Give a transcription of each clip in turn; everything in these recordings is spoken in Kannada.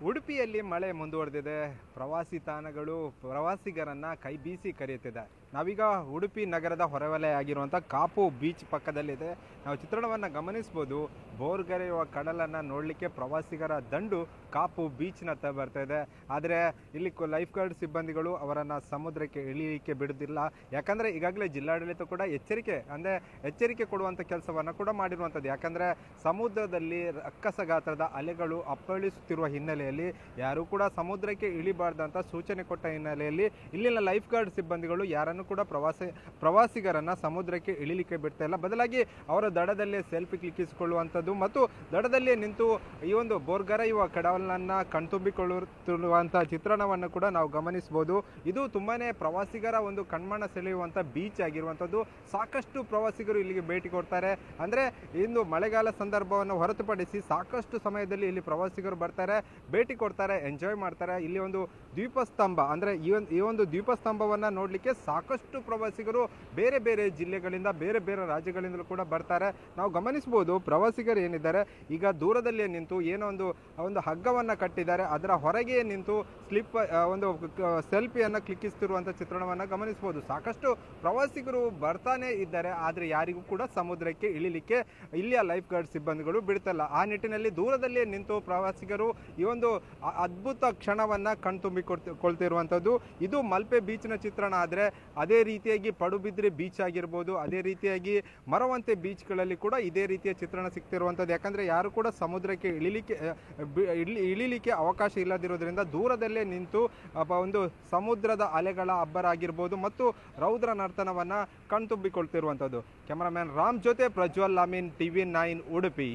ಉಡುಪಿಯಲ್ಲಿ ಮಳೆ ಮುಂದುವರೆದಿದೆ. ಪ್ರವಾಸಿ ತಾಣಗಳು ಪ್ರವಾಸಿಗರನ್ನು ಕೈ ಬೀಸಿ ಕರೆಯುತ್ತಿದೆ. ನಾವೀಗ ಉಡುಪಿ ನಗರದ ಹೊರವಲಯ ಆಗಿರುವಂಥ ಕಾಪು ಬೀಚ್ ಪಕ್ಕದಲ್ಲಿದೆ. ನಾವು ಚಿತ್ರಣವನ್ನು ಗಮನಿಸ್ಬೋದು. ಬೋರ್ಗರೆಯುವ ಕಡಲನ್ನು ನೋಡಲಿಕ್ಕೆ ಪ್ರವಾಸಿಗರ ದಂಡು ಕಾಪು ಬೀಚ್ನತ್ತ ಬರ್ತಾ ಇದೆ. ಆದರೆ ಇಲ್ಲಿ ಲೈಫ್ ಗಾರ್ಡ್ ಸಿಬ್ಬಂದಿಗಳು ಅವರನ್ನು ಸಮುದ್ರಕ್ಕೆ ಇಳಿಯಲಿಕ್ಕೆ ಬಿಡುವುದಿಲ್ಲ. ಯಾಕಂದರೆ ಈಗಾಗಲೇ ಜಿಲ್ಲಾಡಳಿತ ಕೂಡ ಎಚ್ಚರಿಕೆ ಕೊಡುವಂಥ ಕೆಲಸವನ್ನು ಕೂಡ ಮಾಡಿರುವಂಥದ್ದು. ಯಾಕಂದರೆ ಸಮುದ್ರದಲ್ಲಿ ರಕ್ಕಸ ಗಾತ್ರದ ಅಲೆಗಳು ಅಪ್ಪಳಿಸುತ್ತಿರುವ ಹಿನ್ನೆಲೆಯಲ್ಲಿ ಯಾರೂ ಕೂಡ ಸಮುದ್ರಕ್ಕೆ ಇಳಿಬಾರ್ದಂತ ಸೂಚನೆ ಕೊಟ್ಟ ಹಿನ್ನೆಲೆಯಲ್ಲಿ ಇಲ್ಲಿನ ಲೈಫ್ ಗಾರ್ಡ್ ಸಿಬ್ಬಂದಿಗಳು ಯಾರನ್ನು ಕೂಡ ಪ್ರವಾಸಿಗರನ್ನ ಸಮುದ್ರಕ್ಕೆ ಇಳಿಲಿಕ್ಕೆ ಬಿಡ್ತಾ ಇಲ್ಲ. ಬದಲಾಗಿ ಅವರ ದಡದಲ್ಲೇ ಸೆಲ್ಫಿ ಕ್ಲಿಕ್ಕಿಸಿಕೊಳ್ಳುವಂಥದ್ದು ಮತ್ತು ದಡದಲ್ಲೇ ನಿಂತು ಈ ಒಂದು ಬೋರ್ಗರೆಯುವ ಕಡಲನ್ನ ಕಣ್ತುಂಬಿಕೊಳ್ಳುತ್ತಿರುವಂತಹ ಚಿತ್ರಣವನ್ನು ಕೂಡ ನಾವು ಗಮನಿಸಬಹುದು. ಇದು ತುಂಬಾನೇ ಪ್ರವಾಸಿಗರ ಒಂದು ಕಣ್ಮನ ಸೆಳೆಯುವಂತ ಬೀಚ್ ಆಗಿರುವಂಥದ್ದು. ಸಾಕಷ್ಟು ಪ್ರವಾಸಿಗರು ಇಲ್ಲಿಗೆ ಭೇಟಿ ಕೊಡ್ತಾರೆ. ಅಂದ್ರೆ ಇಂದು ಮಳೆಗಾಲ ಸಂದರ್ಭವನ್ನು ಹೊರತುಪಡಿಸಿ ಸಾಕಷ್ಟು ಸಮಯದಲ್ಲಿ ಇಲ್ಲಿ ಪ್ರವಾಸಿಗರು ಬರ್ತಾರೆ, ಭೇಟಿ ಕೊಡ್ತಾರೆ, ಎಂಜಾಯ್ ಮಾಡ್ತಾರೆ. ಇಲ್ಲಿ ಒಂದು ದ್ವೀಪಸ್ತಂಭ ಅಂದ್ರೆ ಈ ಒಂದು ದ್ವೀಪಸ್ತಂಭವನ್ನ ನೋಡ್ಲಿಕ್ಕೆ ಸಾಕಷ್ಟು ಪ್ರವಾಸಿಗರು ಬೇರೆ ಬೇರೆ ಜಿಲ್ಲೆಗಳಿಂದ ಬೇರೆ ಬೇರೆ ರಾಜ್ಯಗಳಿಂದಲೂ ಕೂಡ ಬರ್ತಾರೆ. ನಾವು ಗಮನಿಸಬಹುದು ಪ್ರವಾಸಿಗರು ಏನಿದ್ದಾರೆ ಈಗ ದೂರದಲ್ಲೇ ನಿಂತು ಏನೋ ಒಂದು ಹಗ್ಗವನ್ನ ಕಟ್ಟಿದ್ದಾರೆ, ಅದರ ಹೊರಗೆ ನಿಂತು ಒಂದು ಸೆಲ್ಫಿಯನ್ನ ಕ್ಲಿಕ್ಕಿಸ್ತಿರುವಂತ ಚಿತ್ರಣವನ್ನ ಗಮನಿಸಬಹುದು. ಸಾಕಷ್ಟು ಪ್ರವಾಸಿಗರು ಬರ್ತಾನೆ ಇದ್ದಾರೆ, ಆದ್ರೆ ಯಾರಿಗೂ ಕೂಡ ಸಮುದ್ರಕ್ಕೆ ಇಳಿಲಿಕ್ಕೆ ಇಲ್ಲಿಯ ಲೈಫ್ ಗಾರ್ಡ್ ಸಿಬ್ಬಂದಿಗಳು ಬಿಡ್ತಲ್ಲ. ಆ ನಿಟ್ಟಿನಲ್ಲಿ ದೂರದಲ್ಲೇ ನಿಂತು ಪ್ರವಾಸಿಗರು ಈ ಒಂದು ಅದ್ಭುತ ಕ್ಷಣವನ್ನ ಕಣ್ತುಂಬಿಕೊಳ್ತಿರುವಂತದ್ದು. ಇದು ಮಲ್ಪೆ ಬೀಚ್ನ ಚಿತ್ರಣ. ಆದ್ರೆ ಅದೇ ರೀತಿಯಾಗಿ ಪಡುಬಿದ್ರೆ ಬೀಚ್ ಆಗಿರ್ಬೋದು, ಅದೇ ರೀತಿಯಾಗಿ ಮರವಂತೆ ಬೀಚ್ಗಳಲ್ಲಿ ಕೂಡ ಇದೇ ರೀತಿಯ ಚಿತ್ರಣ ಸಿಗ್ತಿರುವಂಥದ್ದು. ಯಾಕಂದ್ರೆ ಯಾರು ಕೂಡ ಸಮುದ್ರಕ್ಕೆ ಇಳಿಲಿಕ್ಕೆ ಅವಕಾಶ ಇಲ್ಲದಿರೋದ್ರಿಂದ ದೂರದಲ್ಲೇ ನಿಂತು ಒಂದು ಸಮುದ್ರದ ಅಲೆಗಳ ಅಬ್ಬರ ಆಗಿರ್ಬೋದು ಮತ್ತು ರೌದ್ರ ನರ್ತನವನ್ನ ಕಣ್ತುಂಬಿಕೊಳ್ತಿರುವಂಥದ್ದು. ಕ್ಯಾಮರಾಮ್ಯಾನ್ ರಾಮ್ ಜೊತೆ ಪ್ರಜ್ವಲ್ ಲಾಮಿನ್, TV9 ಉಡುಪಿ.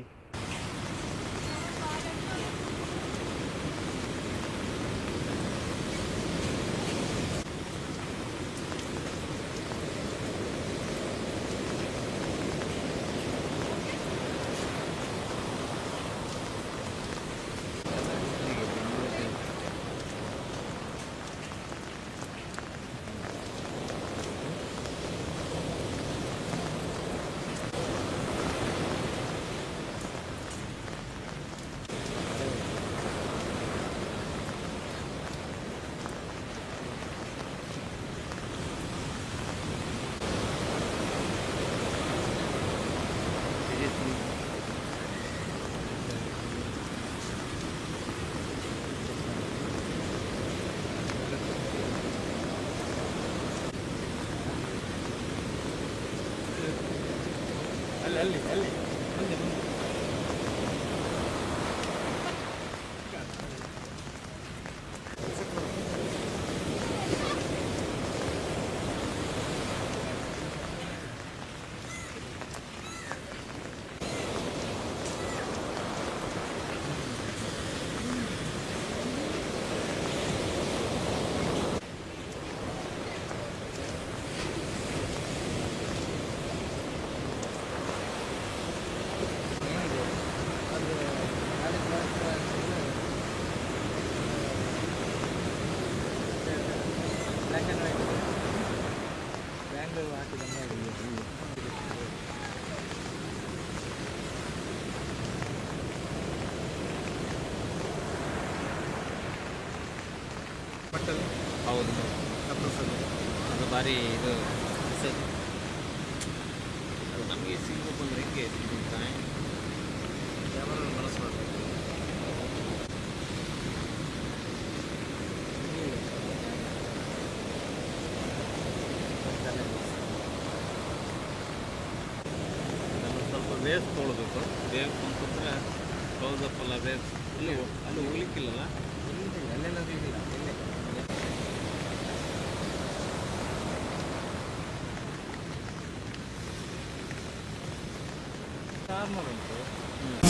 ಅಲ್ಲಿ ಹೌದು, ಅದು ಭಾರಿ ಇದು ನಮಗೆ ಸಿಗಬೇಕು ಅಂದ್ರೆ ಹೆಂಗೆ ಕ್ಯಾಮರಾ ಬಳಸಬಾರ್ದು. ಸ್ವಲ್ಪ ವೇವ್ಸ್ ತೊಗೊಳ್ಬೇಕು. ವೇವ್ಸ್ ಅಂತಂದರೆ ಕ್ಲೋಸಪ್ ಅಲ್ಲ, ವೇವ್ಸ್ ಅಲ್ಲಿ ಹೋಗ್ಲಿಕ್ಕಿಲ್ಲಲ್ಲ, ಅಲ್ಲೆಲ್ಲ ಇದಿಲ್ಲ. ನಾರ್ಮಲ್ ಉಂಟು.